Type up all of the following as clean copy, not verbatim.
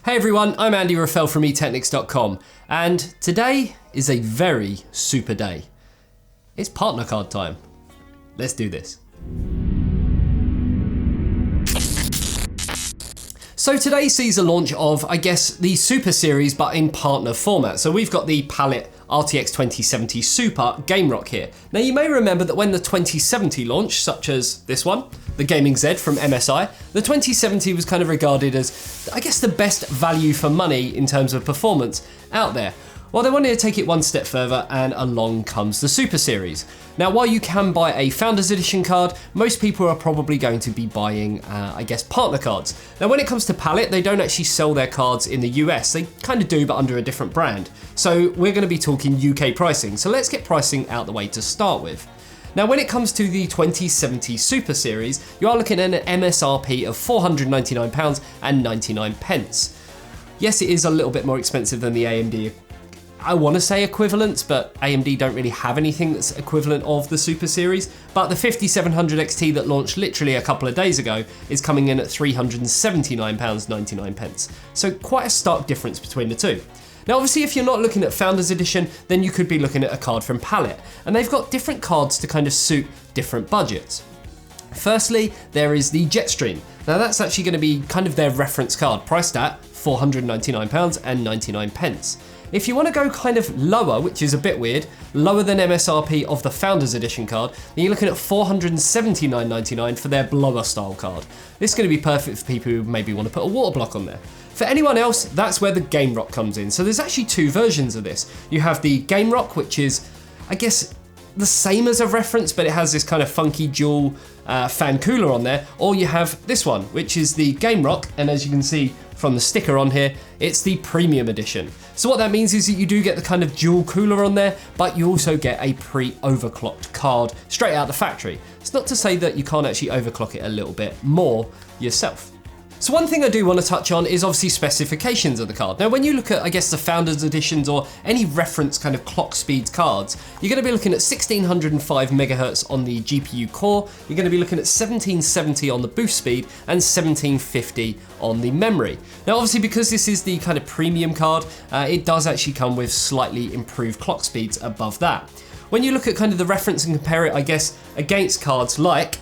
Hey everyone, I'm Andy Raffel from eTechnics.com, and today is a very super day. It's partner card time. Let's do this. So today sees the launch of, I guess, the Super Series, but in partner format. So we've got the Palit RTX 2070 Super GameRock here. Now you may remember that when the 2070 launched, such as this one, the Gaming Z from MSI, the 2070 was kind of regarded as, I guess, the best value for money in terms of performance out there. Well, they wanted to take it one step further, and along comes the Super Series. Now, while you can buy a Founders Edition card, most people are probably going to be buying, I guess, partner cards. Now, when it comes to Palit, they don't actually sell their cards in the US. They kind of do, but under a different brand. So we're going to be talking UK pricing. So let's get pricing out the way to start with. Now, when it comes to the 2070 Super Series, you are looking at an MSRP of £499.99. Yes, it is a little bit more expensive than the AMD, I want to say equivalents, but AMD don't really have anything that's equivalent of the Super Series. But the 5700 XT that launched literally a couple of days ago is coming in at £379.99. So quite a stark difference between the two. Now obviously if you're not looking at Founders Edition, then you could be looking at a card from Palit. And they've got different cards to kind of suit different budgets. Firstly, there is the Jetstream. Now that's actually going to be kind of their reference card, priced at £499.99. If you want to go kind of lower, which is a bit weird, lower than MSRP of the Founders Edition card, then you're looking at £479.99 for their blower style card. This is going to be perfect for people who maybe want to put a water block on there. For anyone else, that's where the GameRock comes in. So there's actually two versions of this. You have the GameRock, which is, I guess, the same as a reference, but it has this kind of funky dual fan cooler on there. Or you have this one, which is the GameRock, and as you can see from the sticker on here, it's the premium edition. So what that means is that you do get the kind of dual cooler on there, but you also get a pre-overclocked card straight out the factory. It's not to say that you can't actually overclock it a little bit more yourself. So one thing I do want to touch on is obviously specifications of the card. Now when you look at, I guess, the Founders Editions or any reference kind of clock speed cards, you're going to be looking at 1605 megahertz on the GPU core, you're going to be looking at 1770 on the boost speed and 1750 on the memory. Now obviously because this is the kind of premium card, it does actually come with slightly improved clock speeds above that. When you look at kind of the reference and compare it, I guess, against cards like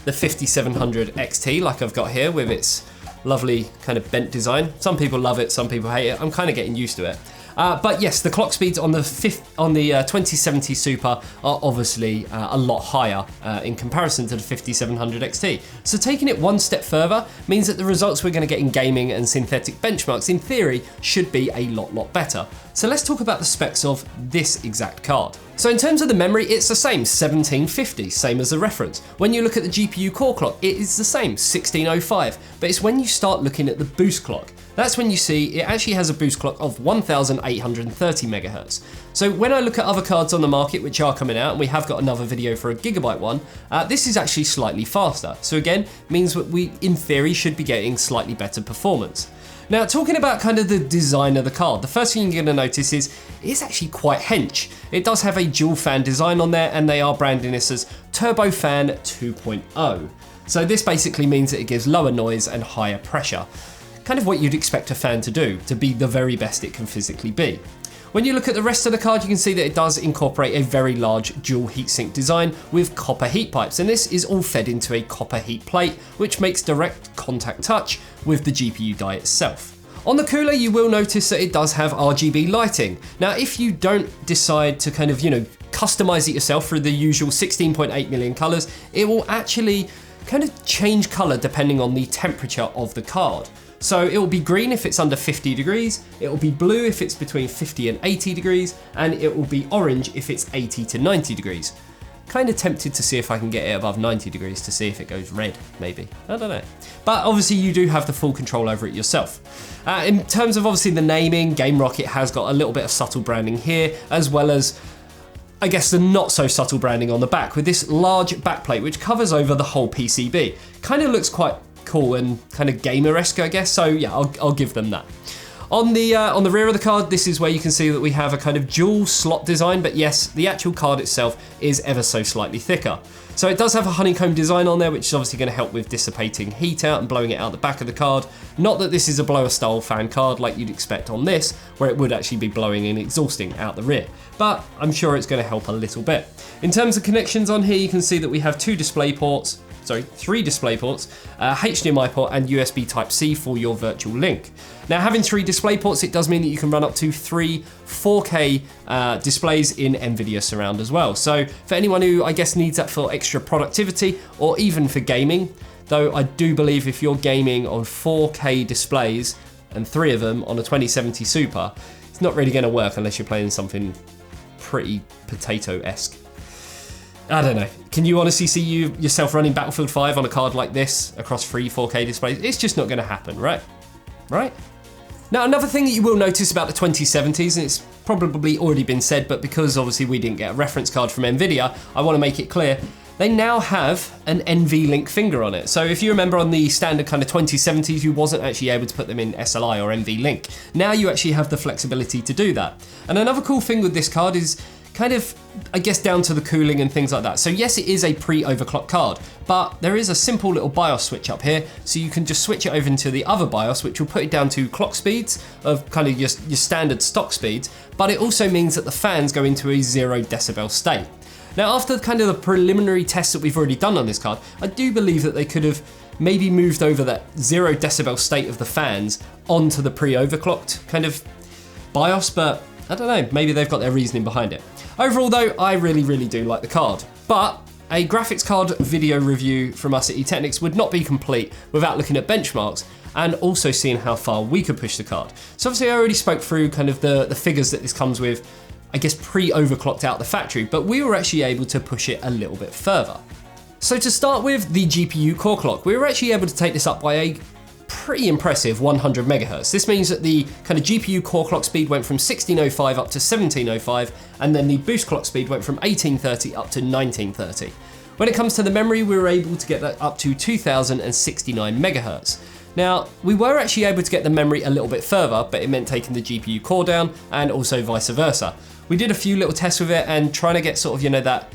the 5700 XT, like I've got here with its lovely kind of bent design. Some people love it, some people hate it. I'm kind of getting used to it. But yes, the clock speeds on the 2070 Super are obviously a lot higher in comparison to the 5700 XT. So taking it one step further means that the results we're going to get in gaming and synthetic benchmarks in theory should be a lot better. So let's talk about the specs of this exact card. So in terms of the memory, it's the same, 1750, same as the reference. When you look at the GPU core clock, it is the same, 1605, but it's when you start looking at the boost clock. That's when you see it actually has a boost clock of 1830 megahertz. So when I look at other cards on the market which are coming out, and we have got another video for a gigabyte one, this is actually slightly faster. So again, means that we, in theory, should be getting slightly better performance. Now, talking about kind of the design of the card, the first thing you're going to notice is it's actually quite hench. It does have a dual fan design on there, and they are branding this as Turbofan 2.0. So this basically means that it gives lower noise and higher pressure. Kind of what you'd expect a fan to do, to be the very best it can physically be. When you look at the rest of the card, you can see that it does incorporate a very large dual heatsink design with copper heat pipes, and this is all fed into a copper heat plate, which makes direct contact touch with the GPU die itself. On the cooler, you will notice that it does have RGB lighting. Now, if you don't decide to kind of, customize it yourself through the usual 16.8 million colors, it will actually kind of change color depending on the temperature of the card. So it will be green if it's under 50 degrees, it will be blue if it's between 50 and 80 degrees, and it will be orange if it's 80 to 90 degrees. Kind of tempted to see if I can get it above 90 degrees to see if it goes red, maybe. I don't know. But obviously you do have the full control over it yourself. In terms of obviously the naming, GameRock, it has got a little bit of subtle branding here, as well as, I guess, the not so subtle branding on the back with this large backplate which covers over the whole PCB. Kind of looks quite cool and kind of gamer-esque, I guess, so yeah, I'll give them that. On the rear of the card, this is where you can see that we have a kind of dual slot design, but yes, the actual card itself is ever so slightly thicker. So it does have a honeycomb design on there, which is obviously going to help with dissipating heat out and blowing it out the back of the card. Not that this is a blower style fan card like you'd expect on this, where it would actually be blowing and exhausting out the rear, but I'm sure it's going to help a little bit. In terms of connections on here, you can see that we have three display ports, HDMI port and USB Type-C for your virtual link. Now, having 3 display ports, it does mean that you can run up to 3 4K displays in NVIDIA Surround as well. So for anyone who I guess needs that for extra productivity or even for gaming, though I do believe if you're gaming on 4K displays and 3 of them on a 2070 Super, it's not really going to work unless you're playing something pretty potato-esque. I don't know. Can you honestly see yourself running Battlefield 5 on a card like this across 3 4K displays? It's just not going to happen, right? Right? Now, another thing that you will notice about the 2070s, and it's probably already been said, but because obviously we didn't get a reference card from NVIDIA, I want to make it clear, they now have an NV-Link finger on it. So if you remember on the standard kind of 2070s, you wasn't actually able to put them in SLI or NV-Link. Now you actually have the flexibility to do that. And another cool thing with this card is kind of, I guess, down to the cooling and things like that. So yes, it is a pre-overclock card, but there is a simple little BIOS switch up here, so you can just switch it over into the other BIOS, which will put it down to clock speeds of kind of your standard stock speeds, but it also means that the fans go into a 0 decibel state. Now, after kind of the preliminary tests that we've already done on this card, I do believe that they could have maybe moved over that 0 decibel state of the fans onto the pre-overclocked kind of BIOS, but I don't know, maybe they've got their reasoning behind it. Overall though, I really do like the card, but a graphics card video review from us at eTechnics would not be complete without looking at benchmarks and also seeing how far we could push the card. So obviously I already spoke through kind of the figures that this comes with, I guess pre-overclocked out the factory, but we were actually able to push it a little bit further. So to start with the GPU core clock, we were actually able to take this up by a pretty impressive 100 megahertz. This means that the kind of GPU core clock speed went from 1605 up to 1705, and then the boost clock speed went from 1830 up to 1930. When it comes to the memory, we were able to get that up to 2069 megahertz. Now, we were actually able to get the memory a little bit further, but it meant taking the GPU core down and also vice versa. We did a few little tests with it and trying to get sort of, you know, that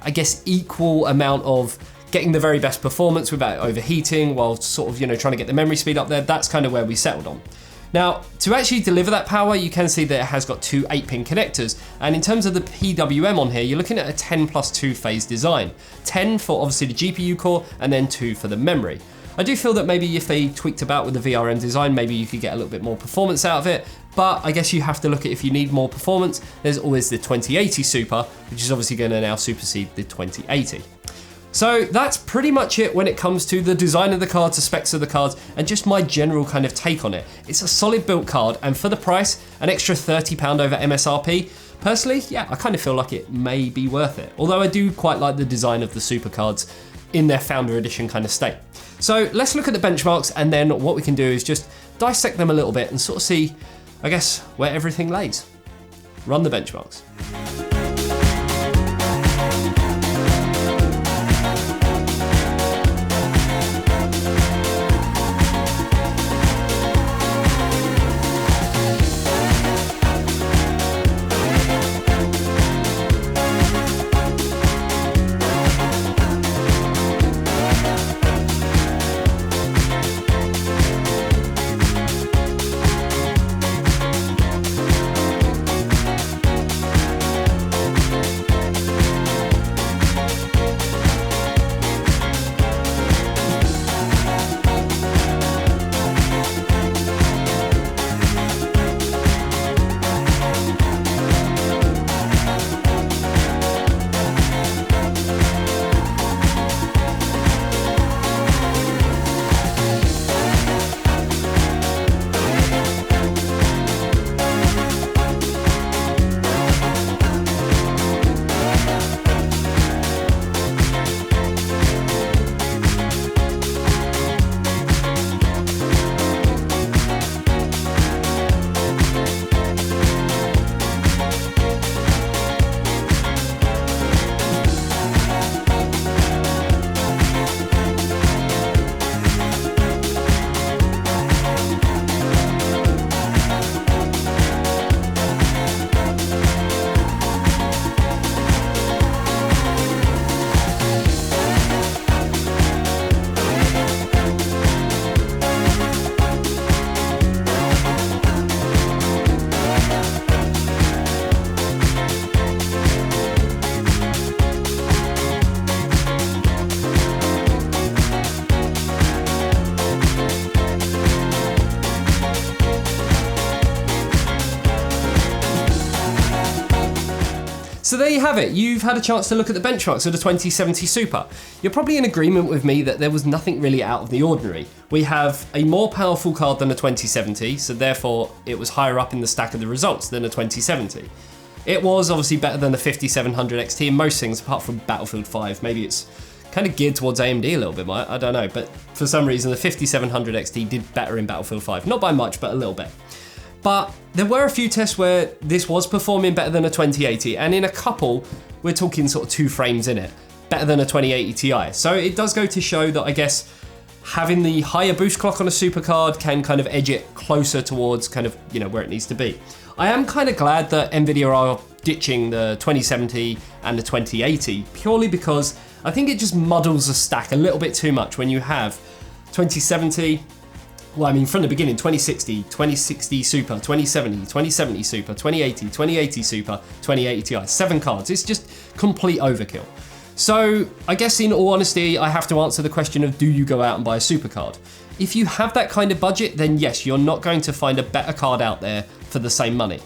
I guess equal amount of getting the very best performance without overheating while sort of, you know, trying to get the memory speed up there. That's kind of where we settled on. Now, to actually deliver that power, you can see that it has got 2 8-pin connectors. And in terms of the PWM on here, you're looking at a 10+2 phase design. 10 for obviously the GPU core and then 2 for the memory. I do feel that maybe if they tweaked about with the VRM design, maybe you could get a little bit more performance out of it. But I guess you have to look at if you need more performance, there's always the 2080 Super, which is obviously going to now supersede the 2080. So that's pretty much it when it comes to the design of the cards, the specs of the cards, and just my general kind of take on it. It's a solid built card, and for the price, an extra £30 over MSRP, personally, yeah, I kind of feel like it may be worth it. Although I do quite like the design of the Super cards in their Founder Edition kind of state. So let's look at the benchmarks, and then what we can do is just dissect them a little bit and sort of see, I guess, where everything lays. Run the benchmarks. So there you have it. You've had a chance to look at the benchmarks of the 2070 Super. You're probably in agreement with me that there was nothing really out of the ordinary. We have a more powerful card than a 2070, so therefore it was higher up in the stack of the results than a 2070. It was obviously better than the 5700 XT in most things, apart from Battlefield 5. Maybe it's kind of geared towards AMD a little bit, I don't know, but for some reason the 5700 XT did better in Battlefield 5. Not by much, but a little bit. But there were a few tests where this was performing better than a 2080, and in a couple, we're talking sort of 2 frames in it, better than a 2080 Ti. So it does go to show that I guess having the higher boost clock on a super card can kind of edge it closer towards kind of, you know, where it needs to be. I am kind of glad that NVIDIA are ditching the 2070 and the 2080 purely because I think it just muddles the stack a little bit too much when you have 2070, well, I mean, from the beginning, 2060, 2060 Super, 2070, 2070 Super, 2080, 2080 Super, 2080 Ti, 7 cards. It's just complete overkill. So I guess in all honesty, I have to answer the question of, do you go out and buy a super card? If you have that kind of budget, then yes, you're not going to find a better card out there for the same money.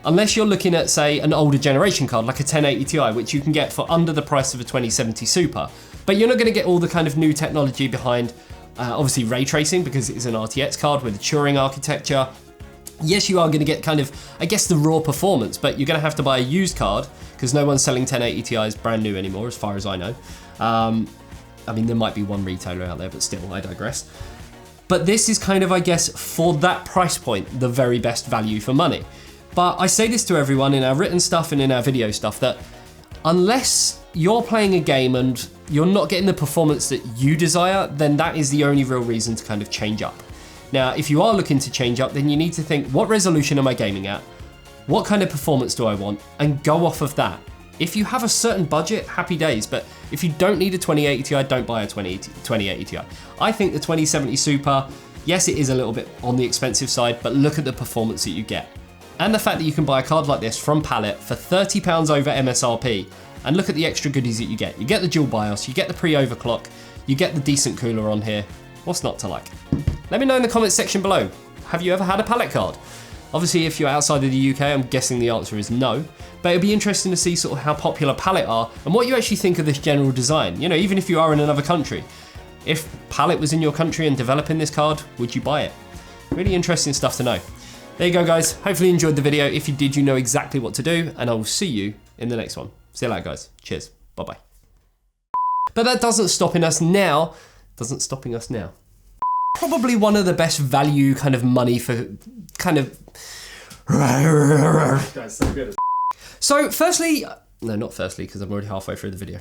Unless you're looking at, say, an older generation card, like a 1080 Ti, which you can get for under the price of a 2070 Super. But you're not gonna get all the kind of new technology behind obviously ray tracing, because it's an RTX card with a Turing architecture. Yes, you are going to get kind of, I guess, the raw performance, but you're going to have to buy a used card because no one's selling 1080 Ti's brand new anymore, as far as I know. I mean, there might be one retailer out there, but still, I digress. But this is kind of, I guess, for that price point, the very best value for money. But I say this to everyone in our written stuff and in our video stuff, that unless you're playing a game and you're not getting the performance that you desire, then that is the only real reason to kind of change up. Now, if you are looking to change up, then you need to think, what resolution am I gaming at? What kind of performance do I want? And go off of that. If you have a certain budget, happy days, but if you don't need a 2080 Ti, don't buy a 2080 Ti. I think the 2070 Super, yes, it is a little bit on the expensive side, but look at the performance that you get. And the fact that you can buy a card like this from Palit for £30 over MSRP, and look at the extra goodies that you get. You get the dual BIOS, you get the pre-overclock, you get the decent cooler on here. What's not to like? Let me know in the comments section below. Have you ever had a Palit card? Obviously, if you're outside of the UK, I'm guessing the answer is no, but it'd be interesting to see sort of how popular Palit are and what you actually think of this general design. You know, even if you are in another country. If Palit was in your country and developing this card, would you buy it? Really interesting stuff to know. There you go, guys. Hopefully you enjoyed the video. If you did, you know exactly what to do, and I will see you in the next one. See you later, guys. Cheers. Bye-bye. But that doesn't stopping us now. Probably one of the best value kind of money for kind of... Guys, so good. So firstly, no, not firstly, because I'm already halfway through the video.